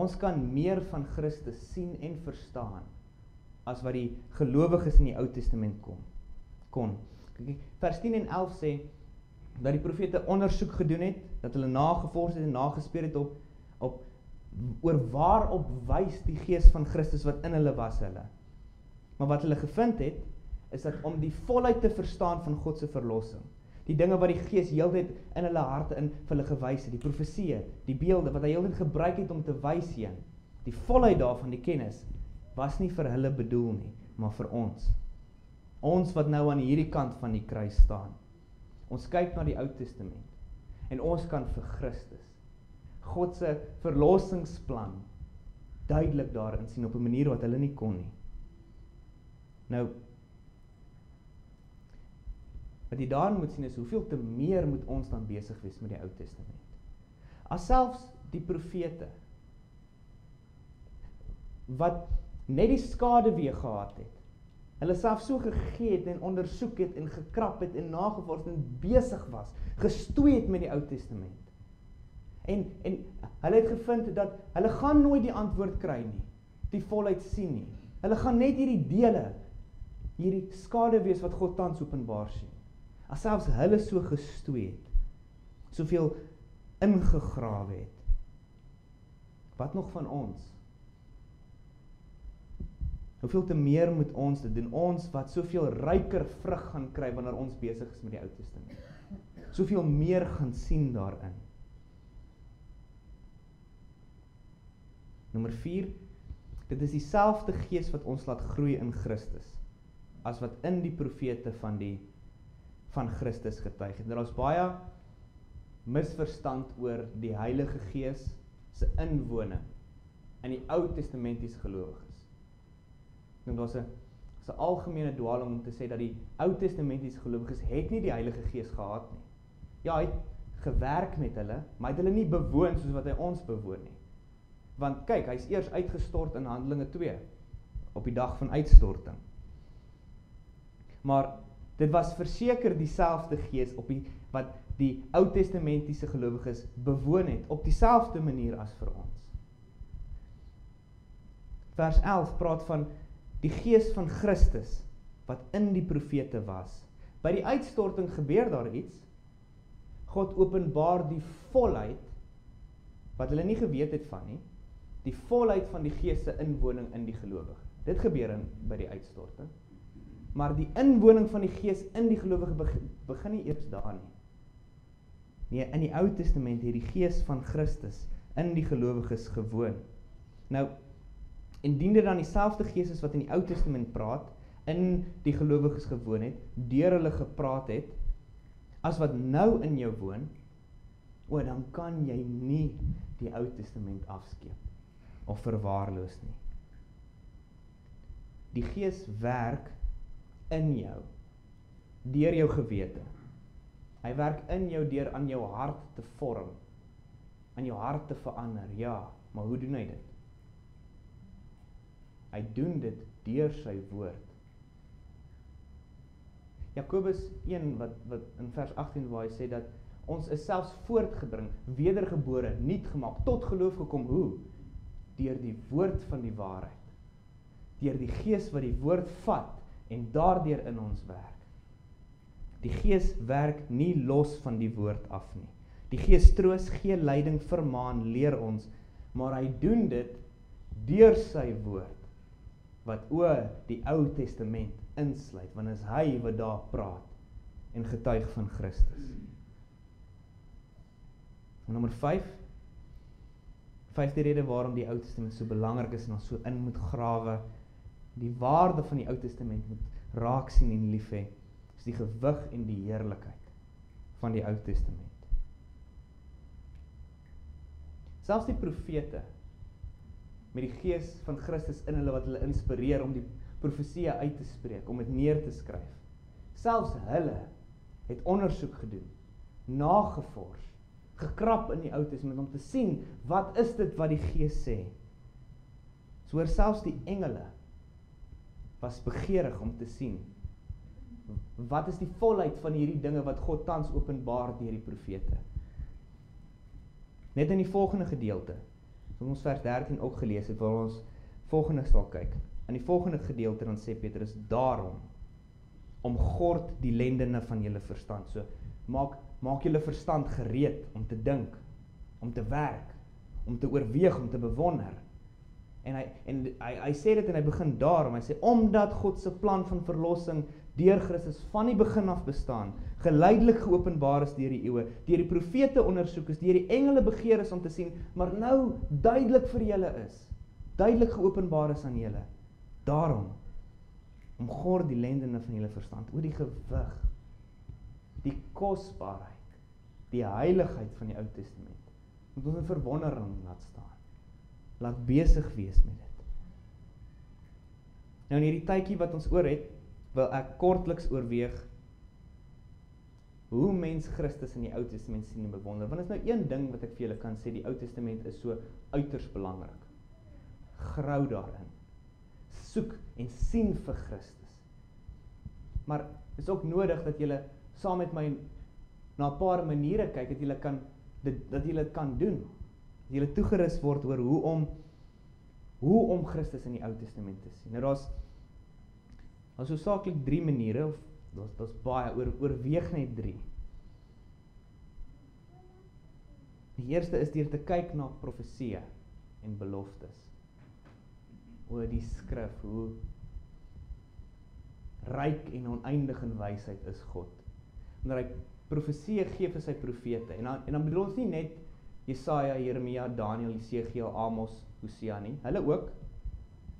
ons kan meer van Christus sien en verstaan as wat die gelowiges in die Ou Testament kon. Vers 10 en 11 sê dat die profete ondersoek gedoen het, dat hulle nagevors het en nagespeur het oor waarop wys die gees van Christus wat in hulle was hulle. Maar wat hulle gevind het, is dat om die volheid te verstaan van God se verlossing, die dinge wat die Gees heeltyd in hulle harte in vir hulle gewys het, die profeseë, die beelde wat hy heeltyd gebruik het om te wys heen, die volheid daarvan, die kennis, was nie vir hulle bedoel nie, maar vir ons. Ons wat nou aan hierdie kant van die kruis staan. Ons kyk na die Ou Testament en ons kan vir Christus, God se verlossingsplan, duidelik daarin sien op 'n manier wat hulle nie kon nie. Nou, wat jy daarin moet sien is, hoeveel te meer moet ons dan besig wees met die Ou Testament. As selfs die profete, wat net die skaduwee gehad het, hulle self so gegee het en ondersoek het en gekrap het en nagevors en besig was, gestoei het met die Ou Testament. En hulle het gevind dat hulle gaan nooit die antwoord kry nie, die volheid sien nie. Hulle gaan net hierdie dele, hierdie skaduwees wat God tans openbaar sien. As selfs hulle so gestoei het, soveel ingegrawe het. Wat nog van ons? Hoeveel te meer moet ons dit doen? Ons wat soveel ryker vrug gaan kry wanneer ons besig is met die Ou Testament. Soveel meer gaan sien daarin. Nommer 4, dit is dieselfde gees wat ons laat groei in Christus, as wat in die profete van Christus getuig het. Daar is baie misverstand oor die Heilige Gees se inwoning in die Ou Testamentiese gelowiges. Daar's 'n algemene dwaling om te sê dat die Ou Testamentiese gelowiges het nie die Heilige Gees gehad nie. Ja, hy het gewerk met hulle, maar hy het hulle nie bewoon soos wat hy ons bewoon nie. Want kyk, hy is eers uitgestort in Handelinge 2, op die dag van uitstorting. Maar dit was verseker dieselfde gees wat die Ou Testamentiese gelowiges bewoon het, op dieselfde manier as vir ons. Vers 11 praat van die gees van Christus, wat in die profete was. By die uitstorting gebeur daar iets. God openbaar die volheid, wat hulle nie geweet het van nie, die volheid van die gees se inwoning in die gelowige. Dit gebeur by die uitstorting. Maar die inwoning van die gees in die gelowige begin nie eers daar nie. Nee, in die Ou Testament het die gees van Christus in die gelowiges gewoon. Nou, indien dit dan dieselfde gees is wat in die Ou Testament praat, in die gelowiges gewoon het, deur hulle gepraat het, as wat nou in jou woon, dan kan jy nie die Ou Testament afskeep of verwaarloos nie. Die gees werk in jou, deur jou gewete. Hy werk in jou deur aan jou hart te vorm, aan jou hart te verander, ja, maar hoe doen hy dit? Hy doen dit deur sy woord. Jakobus 1 wat in vers 18 waar hy sê dat ons is selfs voortgebring, wedergebore, nuut gemaak, tot geloof gekom, hoe? Deur die woord van die waarheid. Deur die gees wat die woord vat en daardeur in ons werk. Die gees werk nie los van die woord af nie. Die gees troos, gee leiding, vermaan, leer ons, maar hy doen dit deur sy woord, wat die Ou Testament insluit, want is hy wat daar praat en getuig van Christus. En nommer 5, vyfde rede waarom die Ou Testament so belangrik is en ons so in moet grawe, die waarde van die Ou Testament moet raak sien en lief hê, is die gewig en die heerlikheid van die Ou Testament. Selfs die profete, met die gees van Christus in hulle wat hulle inspireer om die profeseë uit te spreek, om dit neer te skryf. Selfs hulle het ondersoek gedoen, nagevors, gekrap in die Ou Testament om te sien, wat is dit wat die Gees sê? So selfs die engele was begeerig om te sien, wat is die volheid van hierdie dinge wat God tans openbaar deur die profete? Net in die volgende gedeelte, wat ons vers 13 ook gelees het, waar ons volgende sal kyk. In die volgende gedeelte dan sê Petrus, daarom, omgord die lendene van julle verstand. So, maak julle verstand gereed om te dink, om te werk, om te oorweeg, om te bewonder. En hy sê dit en hy begin daarom, hy sê, omdat God se plan van verlossing deur Christus van die begin af bestaan, geleidelik geopenbaar is deur die eeue, deur die profete ondersoek is, deur die engele begeer is om te sien, maar nou duidelik vir julle is, duidelik geopenbaar is aan julle. Daarom, omgord die lendene van julle verstand, oor die gewig, die kosbaarheid, die heiligheid van die Ou Testament, moet ons in verwondering laat staan, laat besig wees met dit. Nou in hierdie tydjie wat ons oor het, wil ek kortliks oorweeg, hoe mens Christus in die Ou Testament sien en bewonder, want is nou een ding wat ek vir julle kan sê, die Ou Testament is so uiters belangrik, grou daarin, soek en sien vir Christus, maar is ook nodig dat julle saam met my na 'n paar maniere kyk, dat julle dit kan doen, dat julle toegerus word oor hoe om Christus in die Ou Testament te sien. Nou daar's hoofsaaklik 3 maniere, of daar's baie, oorweeg net 3. Die eerste is deur te kyk na profeseë en beloftes, oor die skrif, hoe ryk en oneindig in wysheid is God. Wanneer hy profeseë gee vir sy profete, en dan bedoel ons nie net Jesaja, Jeremia, Daniel, Jesegiel, Amos, Hosea nie, hulle ook,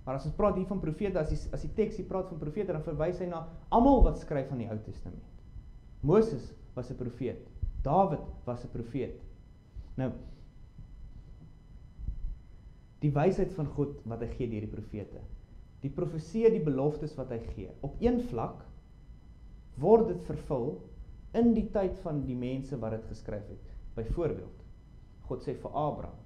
maar as ons praat hier van profete, as die teks hier praat van profete, dan verwys hy na almal wat skryf van die Ou Testament. Moses was 'n profeet, Dawid was 'n profeet. Nou, die wysheid van God wat hy gee deur die profete, die profeseë, die beloftes wat hy gee, op een vlak word dit vervul in die tyd van die mense wat dit geskryf het. Byvoorbeeld, God sê vir Abraham,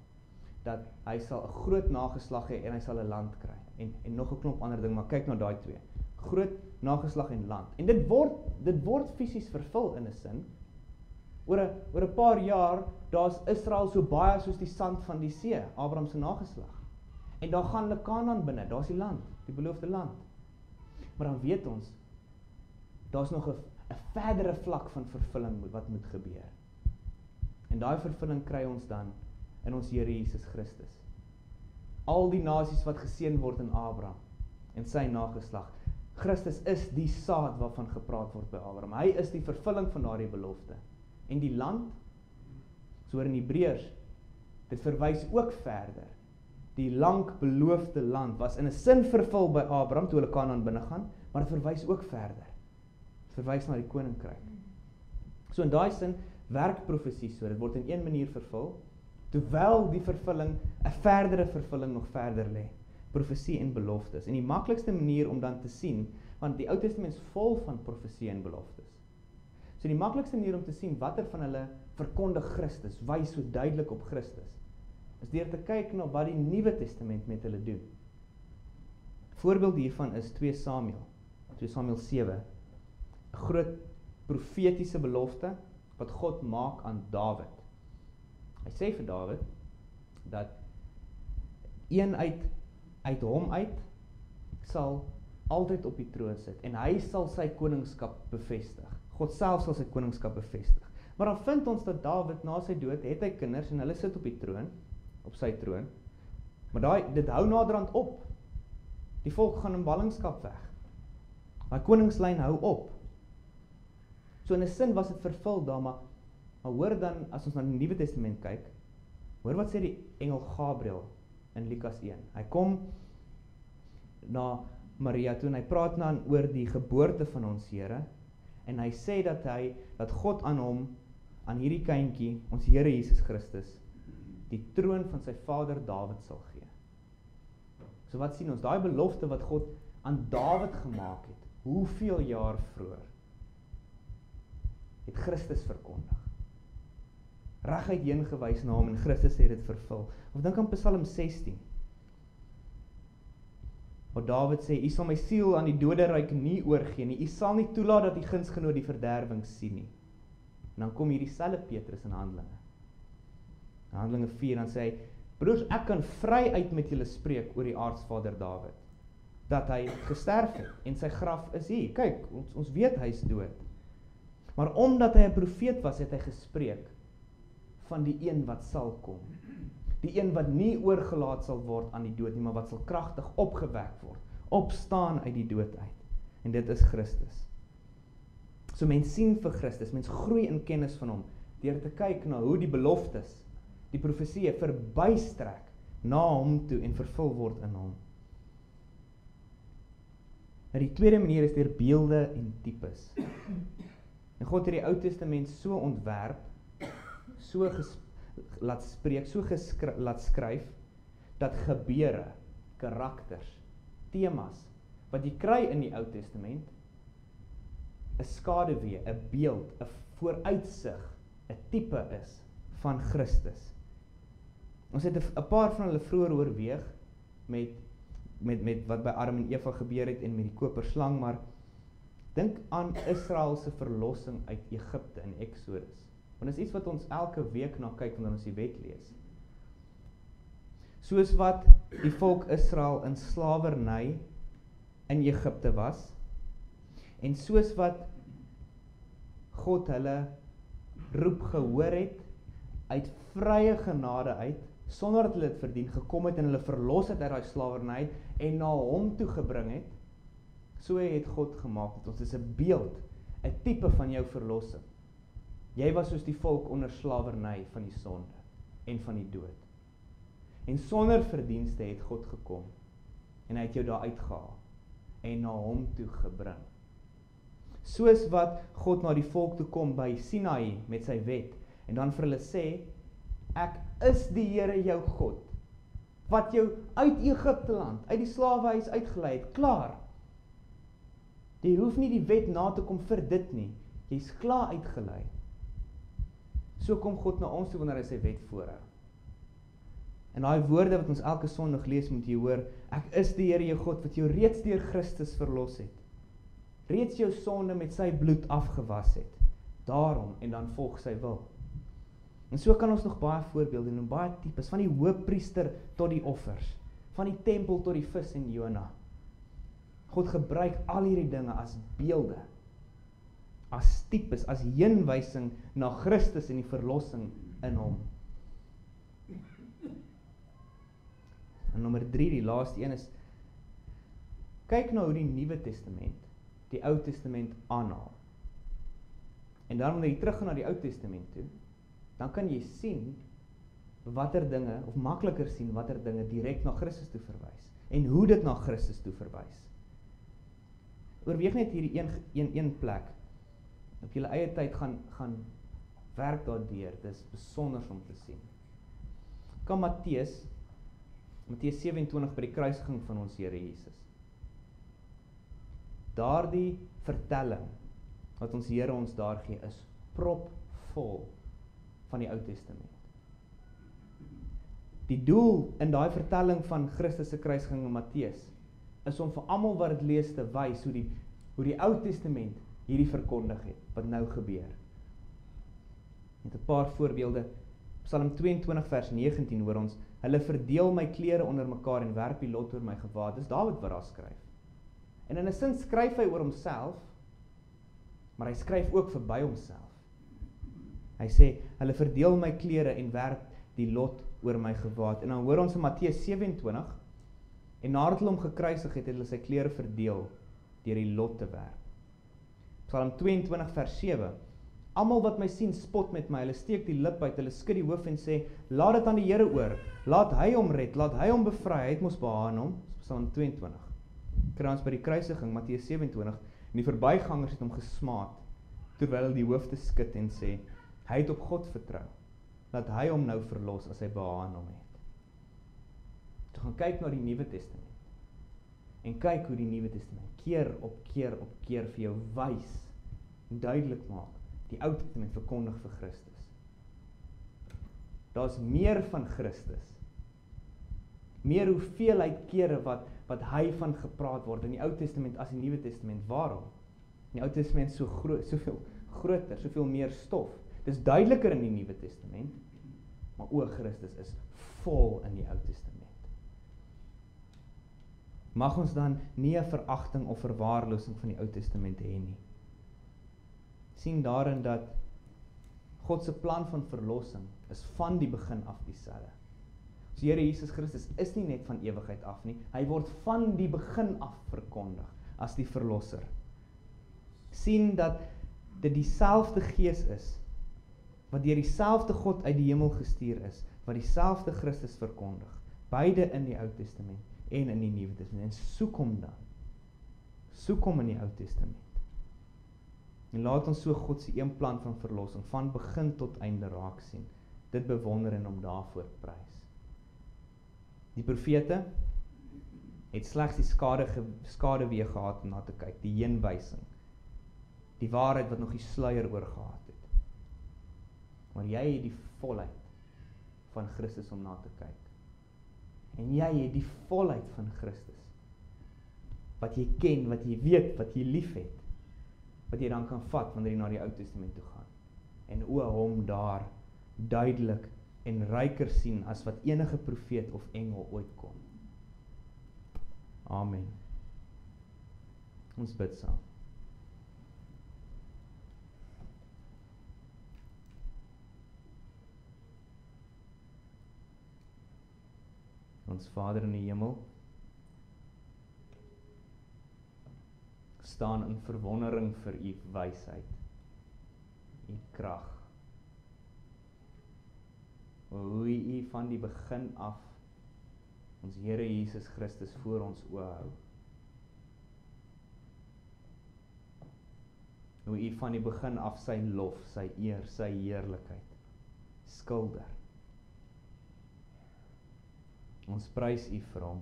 dat hy sal 'n groot nageslag hê en hy sal 'n land kry. En nog 'n klomp ander ding, maar kyk na daai 2. Groot nageslag en land. En dit word fisies vervul in 'n sin. Oor 'n paar jaar, daar's Israel so baie soos die sand van die see, Abraham se nageslag. En daar gaan hulle Kanaan binne, daar's die land, die beloofde land. Maar dan weet ons, daar's nog 'n verdere vlak van vervulling wat moet gebeur. En daai vervulling kry ons dan in ons Here Jesus Christus. Al die nasies wat geseën word in Abraham en sy nageslag. Christus is die saad waarvan gepraat word by Abraham. Hy is die vervulling van daardie belofte. En die land, so in Hebreërs, dit verwys ook verder. Die lank beloofde land was in 'n sin vervul by Abraham toe hulle Kanaan binne gaan, maar dit verwys ook verder. Dit verwys na die koninkryk. So in daai sin werk profesie so, dit word in een manier vervul, terwyl die vervulling, 'n verdere vervulling nog verder lê. Profesie en beloftes. En die maklikste manier om dan te sien, want die Ou Testament is vol van profesie en beloftes. So die maklikste manier om te sien watter van hulle verkondig Christus, wys so duidelik op Christus, is deur te kyk na wat die Nuwe Testament met hulle doen. Voorbeeld hiervan is 2 Samuel 7, 'n groot profetiese belofte wat God maak aan Dawid. Hy sê vir Dawid dat een uit hom sal altyd op die troon sit en hy sal sy koningskap bevestig. God self sal sy koningskap bevestig. Maar dan vind ons dat Dawid na sy dood het hy kinders en hulle sit op die troon, op sy troon. Maar dit hou naderhand op. Die volk gaan in ballingskap weg. Daai koningslyn hou op. So in 'n sin was dit vervul daar, maar Maar hoor dan, as ons na die Nuwe Testament kyk, hoor wat sê die engel Gabriël in Lukas 1. Hy kom na Maria toe en hy praat dan oor die geboorte van ons Here, en hy sê dat God aan hom, aan hierdie kindjie, ons Here Jesus Christus, die troon van sy vader Dawid sal gee. So wat sien ons? Daai belofte wat God aan Dawid gemaak het, hoeveel jaar vroeër, het Christus verkondig. Reguit heen gewys na hom en Christus het dit vervul. Of dink aan Psalm 16. Waar Dawid sê, U sal my siel aan die doderyk nie oorgee nie, U sal nie toelaat dat die gunsgenoot die verderwing sien nie. En dan kom hierdie selfe Petrus in Handelinge. In Handelinge 4, dan sê hy, broers, ek kan vryuit met julle spreek oor die aartsvader Dawid, dat hy gesterf het, en sy graf is hier. Kyk, ons weet hy is dood. Maar omdat hy 'n profeet was, het hy gespreek van die een wat sal kom. Die een wat nie oorgelaat sal word aan die dood nie, maar wat sal kragtig opgewek word, opstaan uit die dood uit. En dit is Christus. So mens sien vir Christus, mens groei in kennis van hom, deur te kyk na hoe die beloftes, die profeseë verbystrek na hom toe en vervul word in hom. Nou die tweede manier is deur beelde en tipes. En God het die Ou Testament so ontwerp, so laat spreek, so laat skryf, dat gebeure, karakters, temas, wat jy kry in die Ou Testament, 'n skaduwee, 'n beeld, 'n vooruitsig, 'n tipe is van Christus. Ons het 'n paar van hulle vroeër oorweeg met wat by Adam en Eva gebeur het en met die koperslang, maar dink aan Israel se verlossing uit Egipte in Exodus. Want dit is iets wat ons elke week na kyk wanneer ons die wet lees. Soos wat die volk Israel in slawerny in Egipte was, en soos wat God hulle roep gehoor het, uit vrye genade uit, sonder dat hulle dit verdien, gekom het en hulle verlos het uit daai slawerny en na hom toe gebring het, so het God gemaak dat ons is 'n beeld, 'n tipe van jou verlossing. Jy was soos die volk onder slawerny van die sonde en van die dood. En sonder verdienste het God gekom en hy het jou daar uitgehaal en na hom toe gebring. Soos wat God na die volk toe kom by Sinaï met sy wet en dan vir hulle sê, ek is die Here jou God, wat jou uit Egipte land, uit die slawehuis uitgelei het, klaar. Jy hoef nie die wet na te kom vir dit nie, jy's klaar uitgelei. So kom God na ons toe wanneer hy sy wet voorhou. En daai woorde wat ons elke Sondag lees, moet jy hoor, ek is die Here jou God, wat jou reeds deur Christus verlos het. Reeds jou sonde met sy bloed afgewas het. Daarom, en dan volg sy wil. En so kan ons nog baie voorbeelde noem, baie tipes, van die hoofpriester tot die offers, van die tempel tot die vis en Jona. God gebruik al hierdie dinge as beelde, as tipes, as heenwysing na Christus en die verlossing in hom. En nommer 3, die laaste een is, kyk nou hoe die Nuwe Testament, die Ou Testament aanhaal. En dan wanneer jy teruggaan na die Ou Testament toe, dan kan jy sien watter dinge, of makliker sien watter dinge direk na Christus toe verwys, en hoe dit na Christus toe verwys. Oorweeg net hierdie een plek, op julle eie tyd gaan werk daardeur, dit is besonder om te sien. Kan Matteus 27 by die kruisiging van ons Here Jesus. Daardie vertelling, wat ons Here ons daar gee, is propvol van die Ou Testament. Die doel in daai vertelling van Christus se kruisiging in Matteus, is om vir almal wat dit lees te wys, hoe die Ou Testament hierdie verkondig het, wat nou gebeur. Met 'n paar voorbeelde, Psalm 22 vers 19 hoor ons, hulle verdeel my klere onder mekaar en werp die lot oor my gewaad. Dis Dawid wat daar skryf. En in 'n sin skryf hy oor homself, maar hy skryf ook verby homself. Hy sê, hulle verdeel my klere en werp die lot oor my gewaad. En dan hoor ons in Matteus 27, en nadat hulle hom gekruisig het, het hulle sy klere verdeel deur die lot te werp. Psalm 22 vers 7, Almal wat my sien, spot met my, hulle steek die lip uit, hulle skud die hoof en sê, laat dit aan die Here oor, laat hy hom red, laat hy hom bevry, hy het mos behaan hom, Psalm 22. Kry ons by die kruisiging, Matteus 27, en die verbygangers het hom gesmaad, terwyl hulle die hoofde skud en sê, hy het op God vertrou, laat hy hom nou verlos as hy behaan hom het. So gaan kyk na die Nuwe Testament, en kyk hoe die Nuwe Testament keer op keer op keer vir jou wys, en duidelik maak, die Ou Testament verkondig vir Christus. Daar's meer van Christus, meer hoeveelheid kere wat hy van gepraat word in die Ou Testament as die Nuwe Testament. Waarom? In die Ou Testament is soveel groter, soveel meer stof. Dis duideliker in die Nuwe Testament, maar o, Christus is vol in die Ou Testament. Mag ons dan nie 'n veragting of verwaarlosing van die Ou Testament hê nie. Sien daarin dat God se plan van verlossing is van die begin af dieselfde. So Here Jesus Christus is nie net van ewigheid af nie, hy word van die begin af verkondig as die verlosser. Sien dat dit dieselfde Gees is, wat deur dieselfde God uit die hemel gestuur is, wat dieselfde Christus verkondig, beide in die Ou Testament en in die Nuwe Testament, en soek hom dan, soek hom in die Ou Testament, en laat ons so God se een plan van verlossing, van begin tot einde raak sien, dit bewonder en hom daarvoor prys. Die profete het slegs die skaduwee gehad om na te kyk, die heenwysing, die waarheid wat nog die sluier oor gehad het. Maar jy het die volheid van Christus om na te kyk. En jy het die volheid van Christus, wat jy ken, wat jy weet, wat jy lief het, wat jy dan kan vat wanneer jy na die Ou Testament toe gaan. En o, hom daar duidelik en ryker sien as wat enige profeet of engel ooit kon. Amen. Ons bid saam. Ons Vader in die hemel, staan in verwondering vir u wysheid, u krag, hoe u van die begin af ons Here Jesus Christus voor ons oë hou, hoe u van die begin af sy lof, sy eer, sy heerlikheid skilder. Ons prys u vir hom.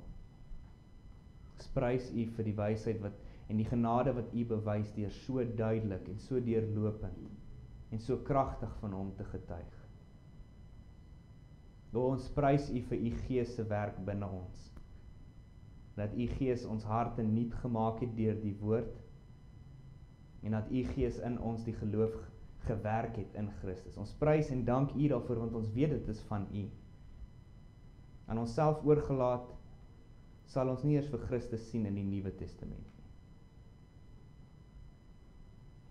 Ons prys u vir die wysheid en die genade wat u bewys deur so duidelik en so deurlopend en so kragtig van hom te getuig. Ons prys u vir u Gees se werk binne ons. Dat u Gees ons harte nuut gemaak het deur die woord en dat u Gees in ons die geloof gewerk het in Christus. Ons prys en dank u daarvoor, want ons weet dit is van u. Aan onsself oorgelaat, sal ons nie eers vir Christus sien in die Nuwe Testament nie.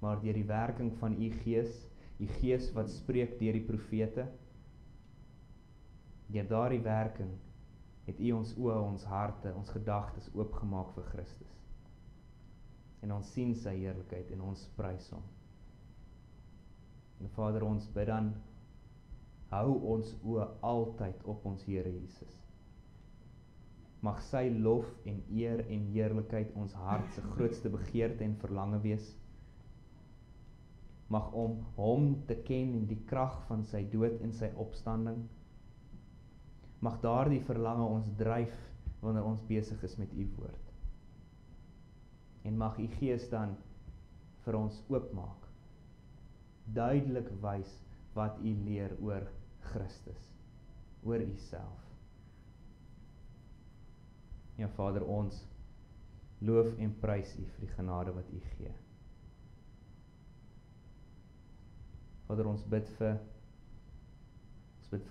Maar deur die werking van u Gees wat spreek deur die profete, deur daardie werking het u ons oë, ons harte, ons gedagtes oopgemaak vir Christus. En ons sien sy heerlikheid en ons prys hom. En Vader, ons bid dan, hou ons oë altyd op ons Here Jesus. Mag sy lof en eer en heerlikheid ons hart se grootste begeerte en verlange wees. Mag om hom te ken en die krag van sy dood en sy opstanding. Mag daardie verlange ons dryf wanneer ons besig is met u woord. En mag u Gees dan vir ons oopmaak, duidelik wys wat u leer oor Christus, oor u self. Ja Vader, ons loof en prys u vir die genade wat u gee. Vader, ons bid vir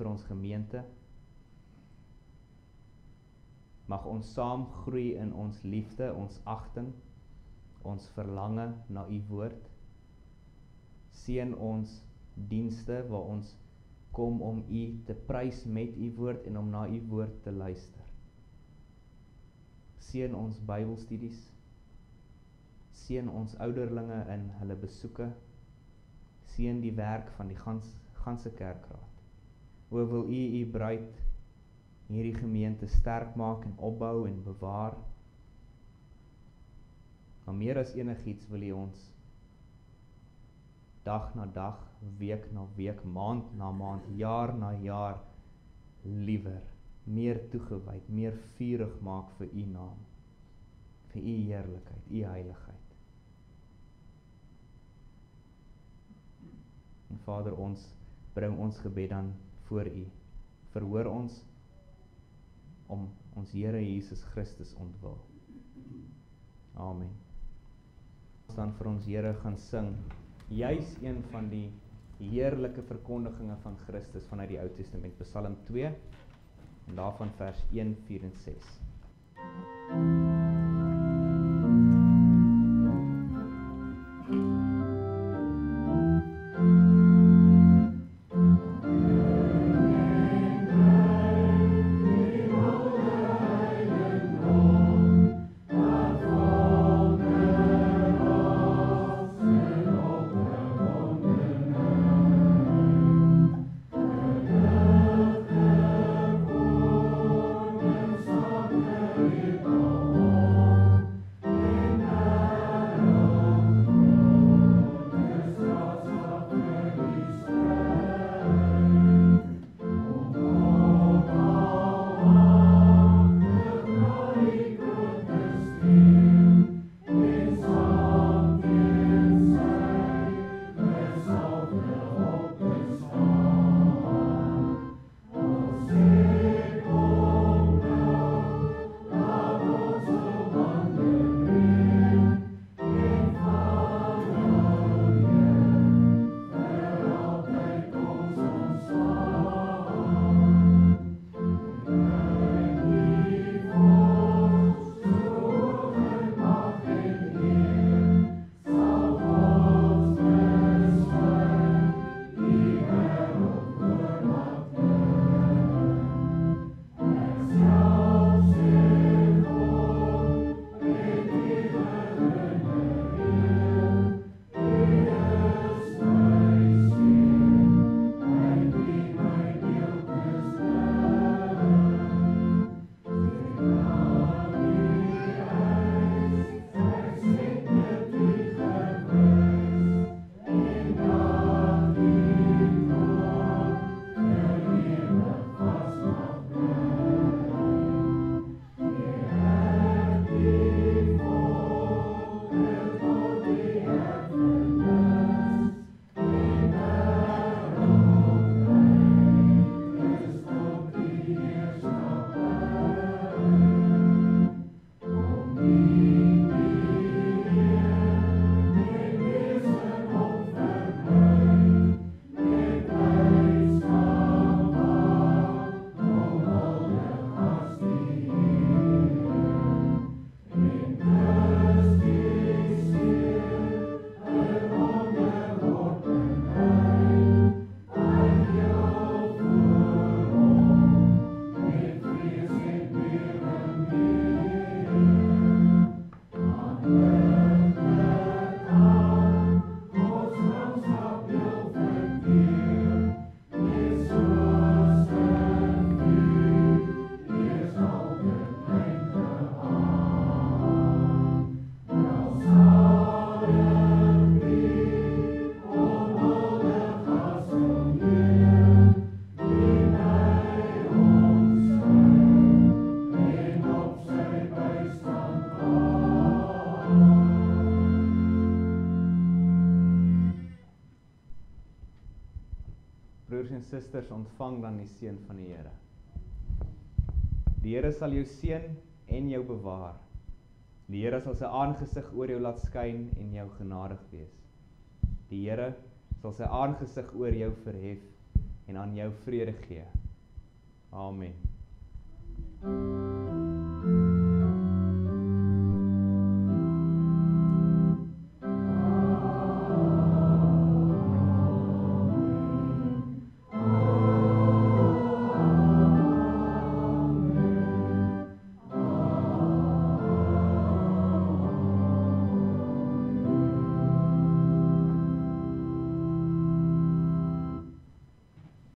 ons gemeente. Mag ons saam groei in ons liefde, ons agting, ons verlange na u woord. Seën ons dienste waar ons kom om u te prys met u woord en om na u woord te luister. Seën ons Bybelstudies. Seën ons ouderlinge in hulle besoeke. seën die werk van die ganse kerkraad. O, wil U bruid hierdie gemeente sterk maak en opbou en bewaar. Maar meer as enigiets wil U ons dag na dag, week na week, maand na maand, jaar na jaar liewer, meer toegewyd, meer vurig maak vir U naam, vir U heerlikheid, U heiligheid. En Vader, ons bring ons gebed dan voor U. Verhoor ons om ons Here Jesus Christus ontwil. Amen. Ons dan vir ons Here gaan sing, juis een van die heerlike verkondigings van Christus vanuit die Ou Testament, Psalm 2, en daarvan vers 1, 4 en 6. Broers en susters, ontvang dan die seën van die Here. Die Here sal jou seën en jou bewaar. Die Here sal sy aangesig oor jou laat skyn en jou genadig wees. Die Here sal sy aangesig oor jou verhef en aan jou vrede gee. Amen.